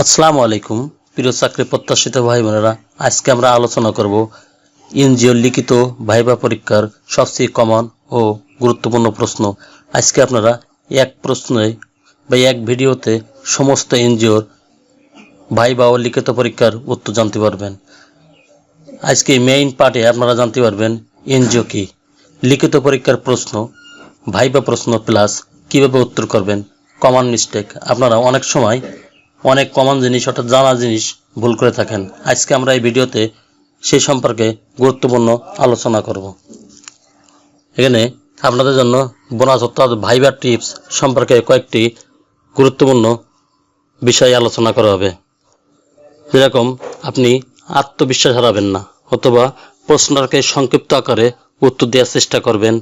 আসসালামু আলাইকুম প্রিয় চাকরি প্রত্যাশিত ভাই বোনেরা, আজকে আমরা আলোচনা করব এনজিও লিখিত ভাইবা পরীক্ষার সবচেয়ে কমন ও গুরুত্বপূর্ণ প্রশ্ন। আজকে আপনারা এক প্রশ্নে বা এক ভিডিওতে সমস্ত এনজিওর ভাইবা ও লিখিত পরীক্ষার উত্তর জানতে পারবেন। আজকে মেইন পার্টে আপনারা জানতে পারবেন এনজিও কি, লিখিত পরীক্ষার প্রশ্ন, ভাইবা প্রশ্ন প্লাস কিভাবে উত্তর করবেন, কমন মিস্টেক। আপনারা অনেক সময় অনেক কমন জিনিস অর্থাৎ জানা জিনিস ভুল করে থাকেন। আজকে আমরা এই ভিডিওতে সেই সম্পর্কে গুরুত্বপূর্ণ আলোচনা করব। এখানে আপনাদের জন্য বোনাস অর্থাৎ ভাইবার টিপস সম্পর্কে কয়েকটি গুরুত্বপূর্ণ বিষয় আলোচনা করা হবে। যেরকম আপনি আত্মবিশ্বাস হারাবেন না, অথবা প্রশ্নটাকে সংক্ষিপ্ত আকারে উত্তর দেওয়ার চেষ্টা করবেন,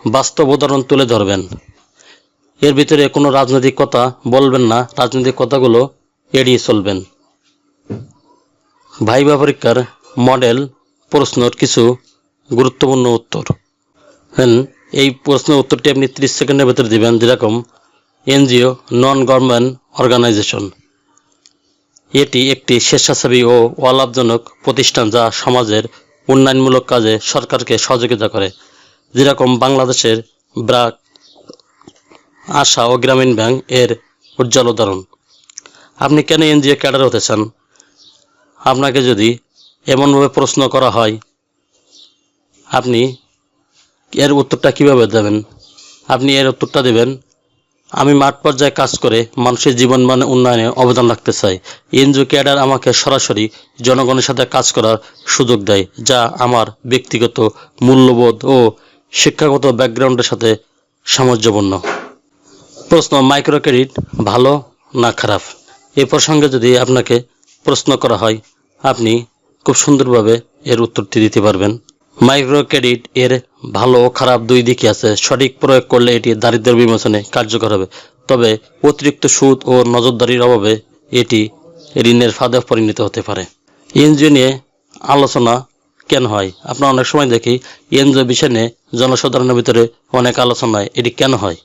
বাস্তব উদাহরণ তুলে ধরবেন। এর ভিতরে কোনো রাজনৈতিক কথা বলবেন না, রাজনৈতিক কথাগুলো এড়িয়ে চলবেন। ভাইবা পরীক্ষার মডেল প্রশ্নের কিছু গুরুত্বপূর্ণ উত্তর। এই প্রশ্নের উত্তরটি আপনি 30 সেকেন্ডের ভিতরে দিবেন। যেরকম এনজিও নন গভর্নমেন্ট অর্গানাইজেশন, এটি একটি স্বেচ্ছাসেবী ও অলাভজনক প্রতিষ্ঠান যা সমাজের উন্নয়নমূলক কাজে সরকারকে সহযোগিতা করে। যেরকম বাংলাদেশের ব্র্যাক, আশা ও গ্রামীণ ব্যাংক এর উজ্জ্বল উদাহরণ। আপনি কেন এনজিও ক্যাডার হতে চান? আপনাকে যদি এমনভাবে প্রশ্ন করা হয়, আপনি এর উত্তরটা কিভাবে দেবেন? আপনি এর উত্তরটা দেবেন, আমি মাঠ পর্যায়ে কাজ করে মানুষের জীবন মান উন্নয়নে অবদান রাখতে চাই। এনজিও ক্যাডার আমাকে সরাসরি জনগণের সাথে কাজ করার সুযোগ দেয়, যা আমার ব্যক্তিগত মূল্যবোধ ও শিক্ষাগত ব্যাকগ্রাউন্ডের সাথে সামঞ্জস্যপূর্ণ। প্রশ্ন, মাইক্রো ক্রেডিট ভালো না খারাপ? এই প্রসঙ্গে যদি আপনাকে প্রশ্ন করা হয়, আপনি খুব সুন্দরভাবে এর উত্তরটি দিতে পারবেন। মাইক্রো ক্রেডিট এর ভালো ও খারাপ দুই দিকই আছে। সঠিক প্রয়োগ করলে এটি দারিদ্র্য বিমোচনে কার্যকর হবে, তবে অতিরিক্ত সুদ ও নজরদারির অভাবে এটি ঋণের ফাঁদে পরিণত হতে পারে। এনজিও নিয়ে আলোচনা কেন হয়? আপনারা অনেক সময় দেখি এনজিও বিষয় নিয়ে জনসাধারণের ভিতরে অনেক আলোচনা হয়, এটি কেন হয়?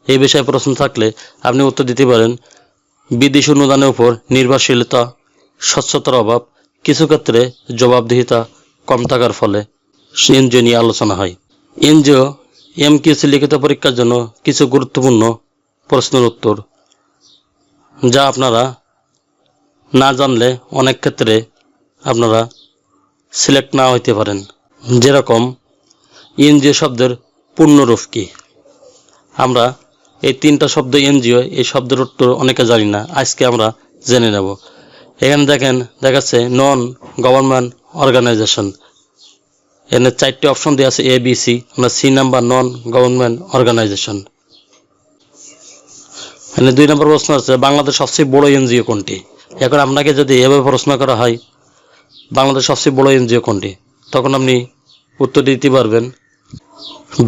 এই বিষয়ে প্রশ্ন থাকলে আপনি উত্তর দিতে পারেন, বিদেশি অনুদানের উপর নির্ভরশীলতা, স্বচ্ছতার অভাব, কিছু ক্ষেত্রে জবাবদিহিতা কম থাকার ফলে এনজিও নিয়ে আলোচনা হয়। এনজিও এমকিউসি লিখিত পরীক্ষার জন্য কিছু গুরুত্বপূর্ণ প্রশ্নের উত্তর, যা আপনারা না জানলে অনেক ক্ষেত্রে আপনারা সিলেক্ট না হইতে পারেন। যেরকম এনজিও শব্দের পূর্ণরূপ কি? আমরা এই তিনটা শব্দ এনজিও, এই শব্দের উত্তর অনেকে জানি না, আজকে আমরা জেনে নেব। এখানে দেখাচ্ছে নন গভর্নমেন্ট অর্গানাইজেশন। এখানে 4টি অপশন দেওয়া আছে ABC, আমরা C number non government organisation. এখানে 2 নম্বর প্রশ্ন আছে, বাংলাদেশ সবচেয়ে বড় এনজিও কোনটি? এখন আপনাকে যদি এভাবে প্রশ্ন করা হয়, বাংলাদেশ সবচেয়ে বড় এনজিও কোনটি, তখন আপনি উত্তর দিতে পারবেন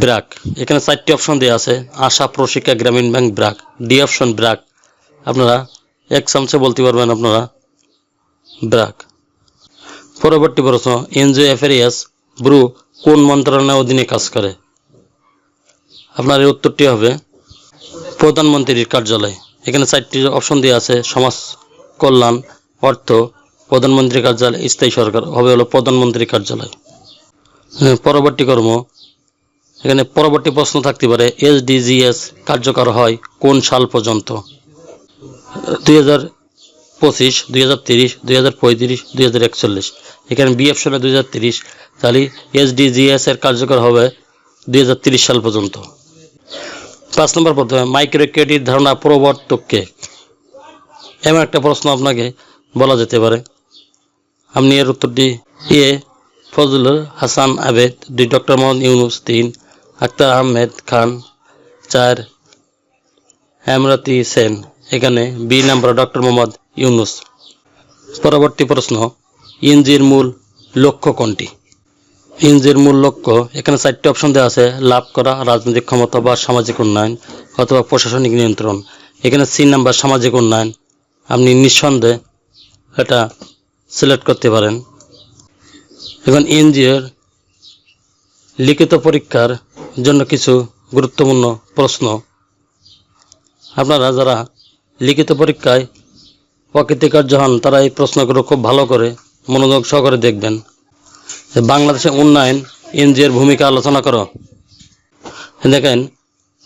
ব্র্যাক। এখানে 4টি অপশন দেওয়া আছে, আশা, প্রশিক্ষা, গ্রামীণ bank, BRAC. D option BRAC. আপনারা এক চান্সে বলতে পারবেন আপনারা ব্র্যাক। পরবর্তী প্রশ্ন, এনজিও অ্যাফেয়ার্স ব্যুরো কোন মন্ত্রণালয়ের অধীনে কাজ করে? আপনার এই উত্তরটি হবে প্রধানমন্ত্রীর কার্যালয়। এখানে 4টি অপশন দেওয়া আছে, সমাজ কল্যাণ, অর্থ, প্রধানমন্ত্রী কার্যালয়, স্থায়ী সরকার, হবে হলো প্রধানমন্ত্রী কার্যালয়। পরবর্তী কর্ম, এখানে পরবর্তী প্রশ্ন থাকতে পারে, SDGs কার্যকর হয় কোন সাল পর্যন্ত? 2025, 2030, 2035, 2041। এখানে বি অপশনে 2030, তাহলে SDGs এর কার্যকর হবে 2030 সাল পর্যন্ত। 5 নম্বর প্রশ্ন, মাইক্রো ক্রেডিট ধারণা প্রবর্তক কে? এমন একটা প্রশ্ন আপনাকে বলা যেতে পারে। আপনি এর উত্তরটি এ ফজলুল হাসান আবেদ, 2 ডক্টর মোহাম্মদ ইউনুস, 3 আক্তার আহমেদ খান, 4 হেমরতি সেন। এখানে B number doctor Mohammad Yunus. পরবর্তী প্রশ্ন, এনজিওর মূল লক্ষ্য কোনটি? এনজিওর মূল লক্ষ্য, এখানে 4টি অপশন দেওয়া আছে, লাভ করা, রাজনৈতিক ক্ষমতা বা সামাজিক উন্নয়ন, অথবা প্রশাসনিক নিয়ন্ত্রণ। এখানে সি নাম্বার সামাজিক উন্নয়ন। আপনি নিঃসন্দেহে এটা সিলেক্ট করতে পারেন। এখন এনজিওর লিখিত পরীক্ষার জন্য কিছু গুরুত্বপূর্ণ প্রশ্ন। আপনারা যারা লিখিত পরীক্ষায় অকৃতকার্য হন তারা এই প্রশ্নগুলো খুব ভালো করে মনোযোগ সহকারে দেখবেন। বাংলাদেশের উন্নয়ন এনজিওর ভূমিকা আলোচনা করো। দেখেন,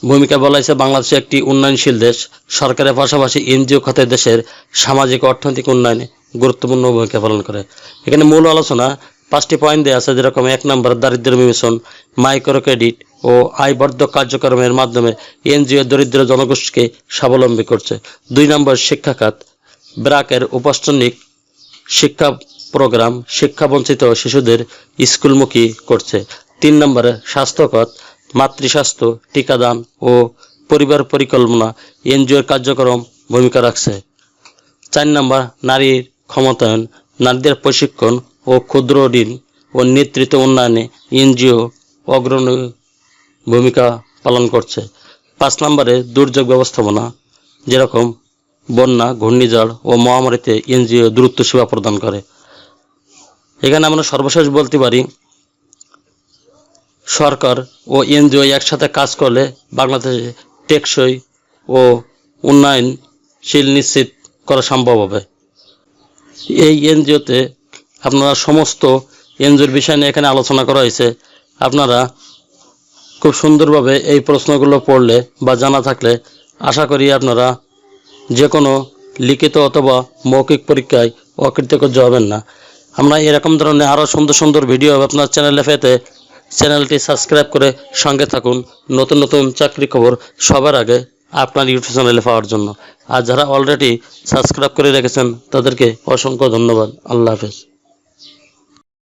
ভূমিকা বলা হয়েছে বাংলাদেশ একটি উন্নয়নশীল দেশ। সরকারের পাশাপাশি এনজিও খাতে দেশের সামাজিক অর্থনৈতিক উন্নয়নে গুরুত্বপূর্ণ ভূমিকা পালন করে। এখানে মূল আলোচনা 5টি পয়েন্ট দেওয়া আছে, যেরকম 1 নম্বর দারিদ্র্য বিমোচন, মাইক্রো ক্রেডিট ও আয়বর্ধক কার্যক্রমের মাধ্যমে এনজিও দরিদ্র জনগোষ্ঠীকে স্বাবলম্বী করছে। 2 নম্বর শিক্ষা খাত, ব্র্যাকের উপস্থানিক শিক্ষা প্রোগ্রাম শিক্ষাবঞ্চিত শিশুদের স্কুলমুখী করছে। 3 নম্বরে স্বাস্থ্য খাত, মাতৃস্বাস্থ্য, টিকাদান ও পরিবার পরিকল্পনা এনজিওর কার্যক্রম ভূমিকা রাখছে। 4 নম্বর নারীর ক্ষমতায়ন, নারীদের প্রশিক্ষণ ও ক্ষুদ্র ঋণ ও নেতৃত্ব উন্নয়নে এনজিও অগ্রণী ভূমিকা পালন করছে। 5 নম্বরে দুর্যোগ ব্যবস্থাপনা, যেরকম বন্যা, ঘূর্ণিঝড় ও মহামারীতে এনজিও দ্রুত সেবা প্রদান করে। এখানে আমরা সর্বশেষ বলতে পারি, সরকার ও এনজিও একসাথে কাজ করলে বাংলাদেশে টেকসই ও উন্নয়নশীল নিশ্চিত করা সম্ভব হবে। এই এনজিওতে আপনারা সমস্ত এনজিওর বিষয় নিয়ে এখানে আলোচনা করা হয়েছে। আপনারা খুব সুন্দরভাবে এই প্রশ্নগুলো পড়লে বা জানা থাকলে আশা করি আপনারা যে কোনো লিখিত অথবা মৌখিক পরীক্ষায় অকৃতকার্য হবেন না। আমরা এরকম ধরনের আরও সুন্দর সুন্দর ভিডিও আপনার চ্যানেলে পেতে চ্যানেলটি সাবস্ক্রাইব করে সঙ্গে থাকুন, নতুন নতুন চাকরি খবর সবার আগে আপনার ইউটিউব চ্যানেলে পাওয়ার জন্য। আর যারা অলরেডি সাবস্ক্রাইব করে রেখেছেন তাদেরকে অসংখ্য ধন্যবাদ। আল্লাহ হাফেজ।